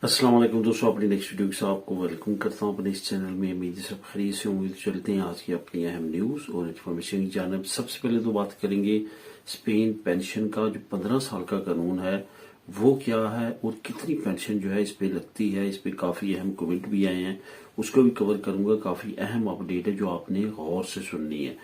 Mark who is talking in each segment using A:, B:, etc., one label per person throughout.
A: अस्सलाम वालेकुम दोस्तों, अपनी नेक्स्ट वीडियो के साथ आपको वेलकम करता हूं अपने इस चैनल में। उम्मीद है सब खैरियत से होंगे। तो चलते हैं आज की अपनी अहम न्यूज और इन्फॉर्मेशन की जानिब। सबसे पहले तो बात करेंगे स्पेन पेंशन का जो 15 साल का कानून है वो क्या है और कितनी पेंशन जो है इस पे लगती है। इस पे काफी अहम कमेंट भी आए हैं, उसको भी कवर करूंगा। काफी अहम अपडेट है जो आपने गौर से सुननी है।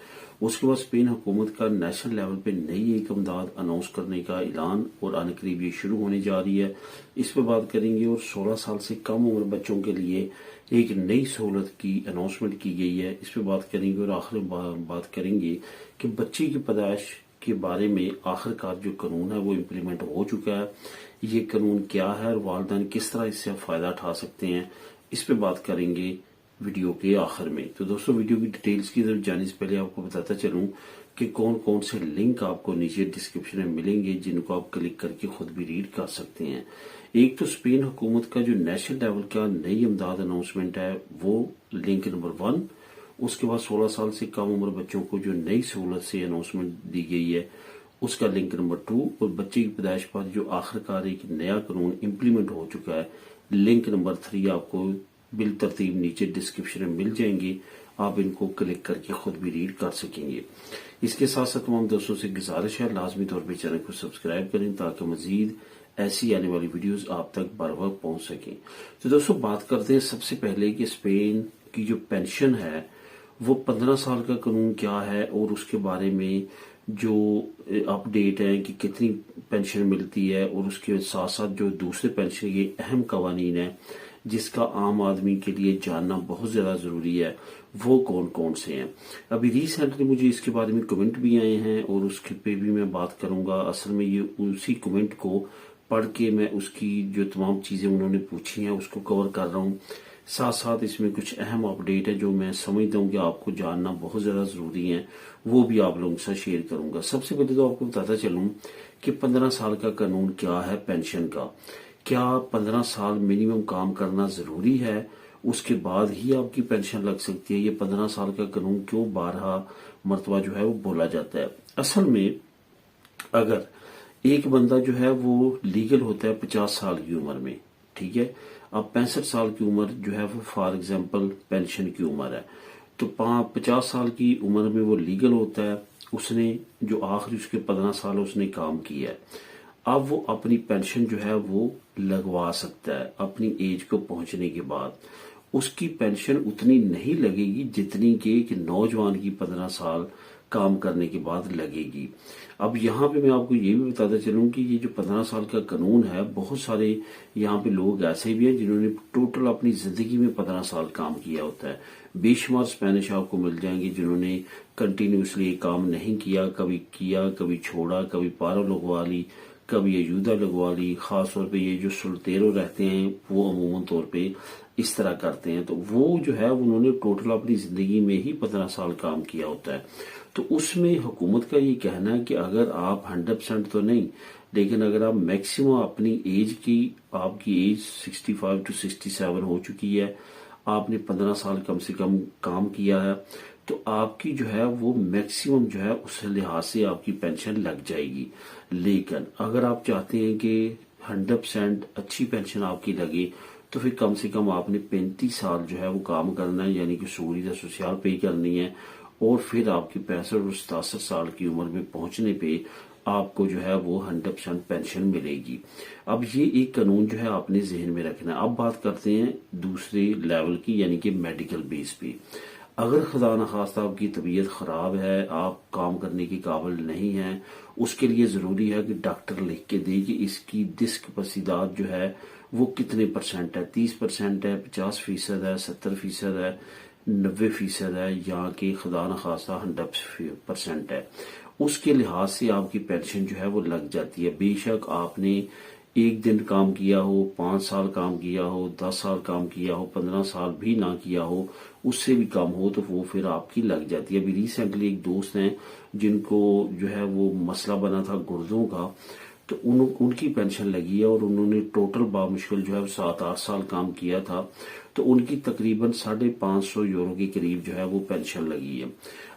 A: उसके बाद स्पेन हुकूमत का नेशनल लेवल पे नई एक इमदाद अनाउंस करने का ऐलान और आने करीब ये शुरू होने जा रही है, इस पर बात करेंगे। और 16 साल से कम उम्र बच्चों के लिए एक नई सहूलत की अनाउंसमेंट की गई है, इस पर बात करेंगे। और आखिर बात करेंगे कि बच्चे की पैदाइश के बारे में आखिरकार जो कानून है वो इम्प्लीमेंट हो चुका है। ये कानून क्या है और वालिदैन किस तरह इससे फायदा उठा सकते हैं, इस पे बात करेंगे वीडियो के आखिर में। तो दोस्तों, वीडियो की डिटेल्स की तरफ जाने से पहले आपको बताता चलूं कि कौन कौन से लिंक आपको नीचे डिस्क्रिप्शन में मिलेंगे जिनको आप क्लिक करके खुद भी रीड कर सकते हैं। एक तो स्पेन हुकूमत का जो नेशनल लेवल का नई इमदाद अनाउंसमेंट है वो लिंक नंबर 1। उसके बाद 16 साल से कम उम्र बच्चों को जो नई सहूलत से अनाउंसमेंट दी गई है उसका लिंक नंबर 2। और बच्चे की पैदाइश पर जो आखिरकार एक नया कानून इम्प्लीमेंट हो चुका है, लिंक नंबर 3 आपको बिल तरतीब नीचे डिस्क्रिप्शन में मिल जाएंगे। आप इनको क्लिक करके खुद भी रीड कर सकेंगे। इसके साथ साथ तमाम दोस्तों से गुजारिश है लाजमी तौर पर चैनल को सब्सक्राइब करें ताकि मजीद ऐसी आने वाली वीडियोस आप तक बर वक्त पहुंच सकें। तो दोस्तों, बात करते हैं सबसे पहले कि स्पेन की जो पेंशन है वो 15 साल का कानून क्या है और उसके बारे में जो अपडेट है कि कितनी पेंशन मिलती है, और उसके साथ साथ जो दूसरे पेंशन के अहम कवानीन है जिसका आम आदमी के लिए जानना बहुत ज्यादा जरूरी है, वो कौन कौन से हैं। अभी रिसेंटली मुझे इसके बारे में कमेंट भी आए हैं और उसके पे भी मैं बात करूंगा। असल में ये उसी कमेंट को पढ़ के मैं उसकी जो तमाम चीजें उन्होंने पूछी हैं उसको कवर कर रहा हूँ। साथ साथ इसमें कुछ अहम अपडेट है जो मैं समझता हूँ कि आपको जानना बहुत ज्यादा जरूरी है, वो भी आप लोगों के साथ शेयर करूंगा। सबसे पहले तो आपको बताता चलूं कि 15 साल का कानून क्या है पेंशन का। क्या 15 साल मिनिमम काम करना जरूरी है, उसके बाद ही आपकी पेंशन लग सकती है? ये 15 साल का कानून क्यों 12 मरतबा जो है वो बोला जाता है? असल में अगर एक बंदा जो है वो लीगल होता है 50 साल की उम्र में, ठीक है। अब 65 साल की उम्र जो है वो फॉर एग्जाम्पल पेंशन की उम्र है, तो 50 साल की उम्र में वो लीगल होता है। उसने जो आखिरी उसके 15 साल उसने काम किया है, अब वो अपनी पेंशन जो है वो लगवा सकता है अपनी एज को पहुंचने के बाद। उसकी पेंशन उतनी नहीं लगेगी जितनी कि एक नौजवान की 15 साल काम करने के बाद लगेगी। अब यहाँ पे मैं आपको ये भी बताता चलूं कि ये जो 15 साल का कानून है, बहुत सारे यहाँ पे लोग ऐसे भी हैं जिन्होंने टोटल अपनी जिंदगी में 15 साल काम किया होता है। बेशुमार स्पेनिश आपको मिल जाएंगे जिन्होंने कंटिन्यूसली काम नहीं किया, कभी छोड़ा, कभी पारो लगवा ली, कभी अयूदा लगवा ली। खास तौर पे ये जो सुल्तेरो रहते हैं वो अमूमन तौर पे इस तरह करते हैं, तो वो जो है उन्होंने टोटल अपनी जिंदगी में ही 15 साल काम किया होता है। तो उसमें हुकूमत का ये कहना है कि अगर आप 100% तो नहीं, लेकिन अगर आप मैक्सिमम अपनी एज की, आपकी एज 65 to 67 हो चुकी है, आपने 15 साल कम से कम काम किया है, तो आपकी जो है वो मैक्सिमम जो है उस लिहाज से आपकी पेंशन लग जाएगी। लेकिन अगर आप चाहते हैं कि 100% अच्छी पेंशन आपकी लगे, तो फिर कम से कम आपने 35 साल जो है वो काम करना है, यानी कि सूरी सोशल पे करनी है। और फिर आपकी 65 और 67 साल की उम्र में पहुंचने पे आपको जो है वो 100% पेंशन मिलेगी। अब ये एक कानून जो है आपने जहन में रखना है। अब बात करते हैं दूसरे लेवल की, यानी कि मेडिकल बेस पे। अगर खुदा न खास्ता आपकी तबीयत खराब है, आप काम करने के काबिल नहीं हैं, उसके लिए जरूरी है कि डॉक्टर लिख के दे कि इसकी डिस्कैपेसिटी जो है वो कितने परसेंट है, 30% है, 50% है, 70% है, 90% है, या कि खुदा न खास्ता 100% है। उसके लिहाज से आपकी पेंशन जो है वो लग जाती है। बेशक आपने एक दिन काम किया हो, 5 साल काम किया हो, 10 साल काम किया हो, 15 साल भी ना किया हो, उससे भी कम हो, तो वो फिर आपकी लग जाती है। अभी रिसेंटली एक दोस्त हैं जिनको जो है वो मसला बना था गुर्दों का, तो उनकी पेंशन लगी है और उन्होंने टोटल बामुश्किल जो है 7-8 साल काम किया था। تو उनकी तकरीबन 550 यूरो के करीब जो है वो पेंशन लगी है।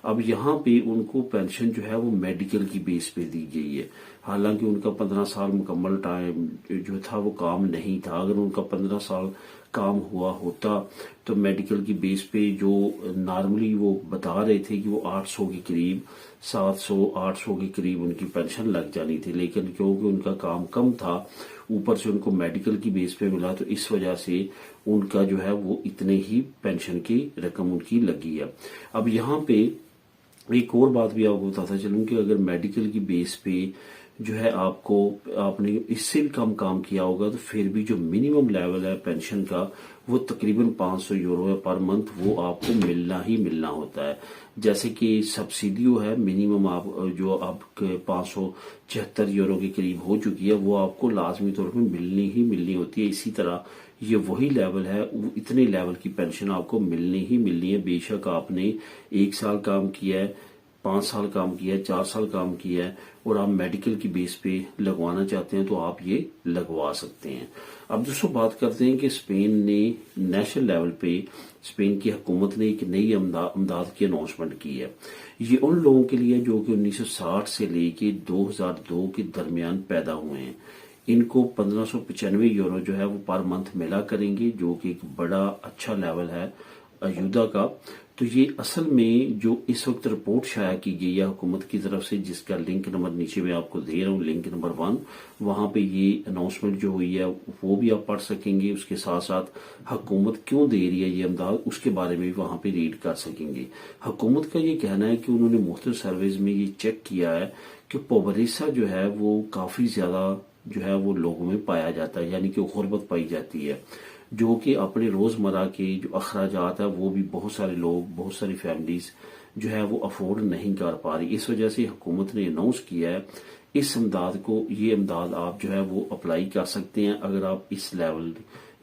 A: अब यहाँ पे उनको पेंशन जो है वो मेडिकल की बेस पे दी गई है। हालांकि उनका 15 साल मुकम्मल टाइम जो था वो काम नहीं था। अगर उनका 15 साल काम हुआ होता तो मेडिकल की बेस पे जो नॉर्मली वो बता रहे थे कि वो 800 के करीब 700-800 के करीब उनकी पेंशन लग जानी थी, लेकिन क्योंकि उनका काम कम था ऊपर से उनको मेडिकल की बेस पे मिला तो इस वजह से उनका जो है वो इतने ही पेंशन की रकम उनकी लगी है। अब यहाँ पे एक और बात भी आपको बताता चलूं कि अगर मेडिकल की बेस पे जो है आपने इससे भी कम काम किया होगा तो फिर भी जो मिनिमम लेवल है पेंशन का वो तकरीबन 500 यूरो है पर मंथ, वो आपको मिलना ही मिलना होता है। जैसे कि सब्सिडियो है मिनिमम आप जो आपके 576 यूरो के करीब हो चुकी है वो आपको लाजमी तौर पर मिलनी ही मिलनी होती है। इसी तरह ये वही लेवल है, इतने लेवल की पेंशन आपको मिलनी ही मिलनी है। बेशक आपने 1 साल काम किया है, 5 साल काम किया है, 4 साल काम किया है और आप मेडिकल की बेस पे लगवाना चाहते हैं तो आप ये लगवा सकते हैं। अब दोस्तों बात करते हैं कि स्पेन ने नेशनल लेवल पे स्पेन की हुकूमत ने एक नई अमदाद की अनाउंसमेंट की है। ये उन लोगों के लिए जो कि 1960 से लेके 2002 के दरमियान पैदा हुए हैं। इनको 1595 यूरो जो है वो पर मंथ मिला करेंगे, जो कि एक बड़ा अच्छा लेवल है अयूदा का। तो ये असल में जो इस वक्त रिपोर्ट शाया की गई है हुकूमत की तरफ से, जिसका लिंक नंबर नीचे मैं आपको दे रहा हूँ, लिंक नंबर 1, वहां पे ये अनाउंसमेंट जो हुई है वो भी आप पढ़ सकेंगे। उसके साथ साथ हुकूमत क्यों दे रही है ये इमदाद उसके बारे में भी वहां पे रीड कर सकेंगे। हुकूमत का ये कहना है कि उन्होंने मुख्तलिफ सर्वेज में ये चेक किया है कि पोबरेसा जो है वो काफी ज्यादा जो है वो लोगों में पाया जाता है, यानी कि गुर्बत पाई जाती है, जो कि अपने रोजमर्रा के जो अखराजात है वो भी बहुत सारे लोग, बहुत सारी फैमिलीज जो है वो अफोर्ड नहीं कर पा रही। इस वजह से हुकूमत ने अनाउंस किया है इस इमदाद को, ये इमदाद आप जो है वो अप्लाई कर सकते हैं अगर आप इस लेवल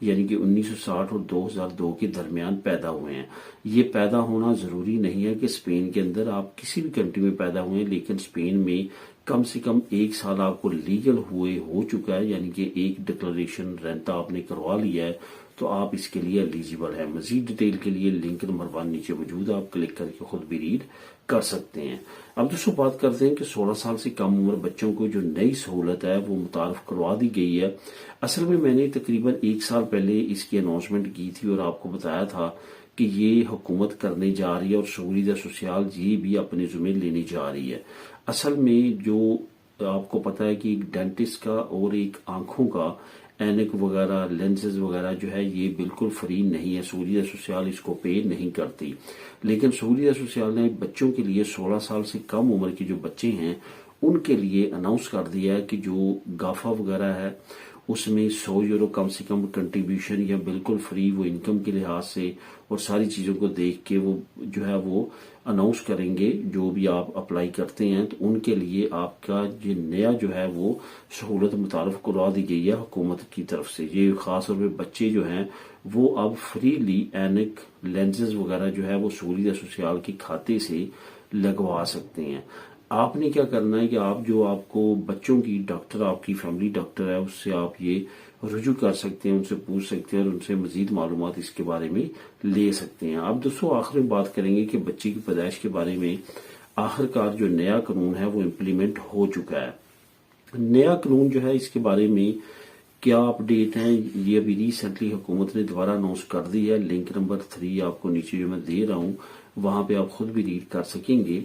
A: यानी कि 1960 और 2002 के दरमियान पैदा हुए हैं। ये पैदा होना जरूरी नहीं है कि स्पेन के अंदर आप किसी भी कंट्री में पैदा हुए हैं, लेकिन स्पेन में कम से कम 1 साल आपको लीगल हो चुका है, यानी कि एक डिक्लेरेशन रेंटा आपने करवा लिया है तो आप इसके लिए एलिजिबल है। मजीद डिटेल के लिए लिंक नंबर 1 नीचे मौजूद है, आप क्लिक करके खुद भी रीड कर सकते हैं। अब दोस्तों बात करते हैं कि 16 साल से कम उम्र बच्चों को जो नई सहूलत है वो मुतारफ करवा दी गई है। असल में मैंने तकरीबन 1 साल पहले इसकी अनाउंसमेंट की थी और आपको बताया था कि ये हुकूमत करने जा रही है और शहूरियत सोशल ये भी अपने जुम्मे लेने जा रही है। असल में जो आपको पता है कि एक डेंटिस्ट का और एक आंखों का ऐनक वगैरह लेंसेज वगैरह जो है ये बिल्कुल फ्री नहीं है, सहूलियत सोशल इसको पे नहीं करती। लेकिन सहूलियत सोशल ने बच्चों के लिए 16 साल से कम उम्र के जो बच्चे हैं उनके लिए अनाउंस कर दिया है कि जो गाफा वगैरह है उसमें 100 यूरो कम से कम कंट्रीब्यूशन या बिल्कुल फ्री वो इनकम के लिहाज से और सारी चीजों को देख के वो जो है वो अनाउंस करेंगे। जो भी आप अप्लाई करते हैं तो उनके लिए आपका ये नया जो है वो सहूलत मुतारफ करवा दी गई है हुकूमत की तरफ से। ये खास तौर पर बच्चे जो हैं वो अब फ्रीली एनक लेंसेज वगैरह जो है वो सहूलियत सोशल के खाते से लगवा सकते हैं। आपने क्या करना है कि आपको बच्चों की डॉक्टर, आपकी फैमिली डॉक्टर है, उससे आप ये रुजू कर सकते हैं, उनसे पूछ सकते हैं और उनसे मजीद मालूमात इसके बारे में ले सकते हैं। आप दोस्तों आखिर में बात करेंगे कि बच्चे की पैदाइश के बारे में आखिरकार जो नया कानून है वो इम्प्लीमेंट हो चुका है। नया कानून जो है इसके बारे में क्या अपडेट है ये अभी रिसेंटली हुकूमत ने दोबारा अनाउंस कर दी है। लिंक नंबर 3 आपको नीचे जो मैं दे रहा हूँ वहां पे आप खुद भी रीड कर सकेंगे।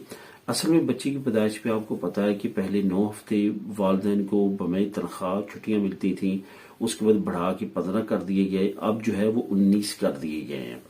A: असल में बच्चे की पैदाइश पे आपको पता है कि पहले 9 हफ्ते वालिदैन को बमे तनख्वाह छुट्टियां मिलती थी, उसके बाद बढ़ा के 15 कर दिए गए, अब जो है वो 19 कर दिए गए हैं।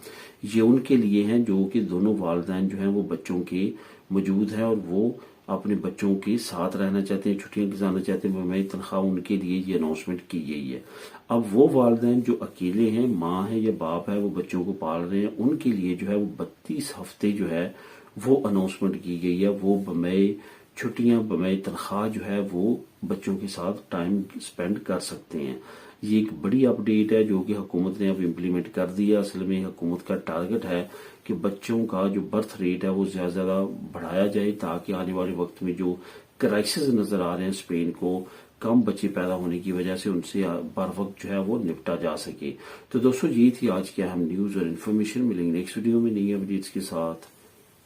A: ये उनके लिए हैं जो कि दोनों वालिदैन जो हैं वो बच्चों के मौजूद हैं और वो अपने बच्चों के साथ रहना चाहते हैं, छुट्टियां गुजारना चाहते हैं, बमे तनख्वाह उनके लिए ये अनाउंसमेंट की गई है। अब वो वालिदैन जो अकेले हैं, माँ है या बाप है, वो बच्चों को पाल रहे हैं, उनके लिए जो है वो 32 हफ्ते जो है वो अनाउंसमेंट की गई है। वो बमे छुट्टियां बमे तनख्वाह जो है वो बच्चों के साथ टाइम स्पेंड कर सकते हैं। ये एक बड़ी अपडेट है जो कि हुकूमत ने अब इम्प्लीमेंट कर दिया। असल में हुकूमत का टारगेट है کہ بچوں کا جو برتھ ریٹ ہے وہ زیادہ زیادہ بڑھایا جائے تاکہ آنے والے وقت میں جو کرائسس نظر آ رہے ہیں اسپین کو کم بچے پیدا ہونے کی وجہ سے ان سے بر وقت جو ہے وہ نپٹا جا سکے. تو دوستو یہ تھی آج کی اہم نیوز اور انفارمیشن. ملیں گے نیکسٹ ویڈیو میں نئی اپڈیٹس کے ساتھ.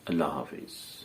A: اللہ حافظ.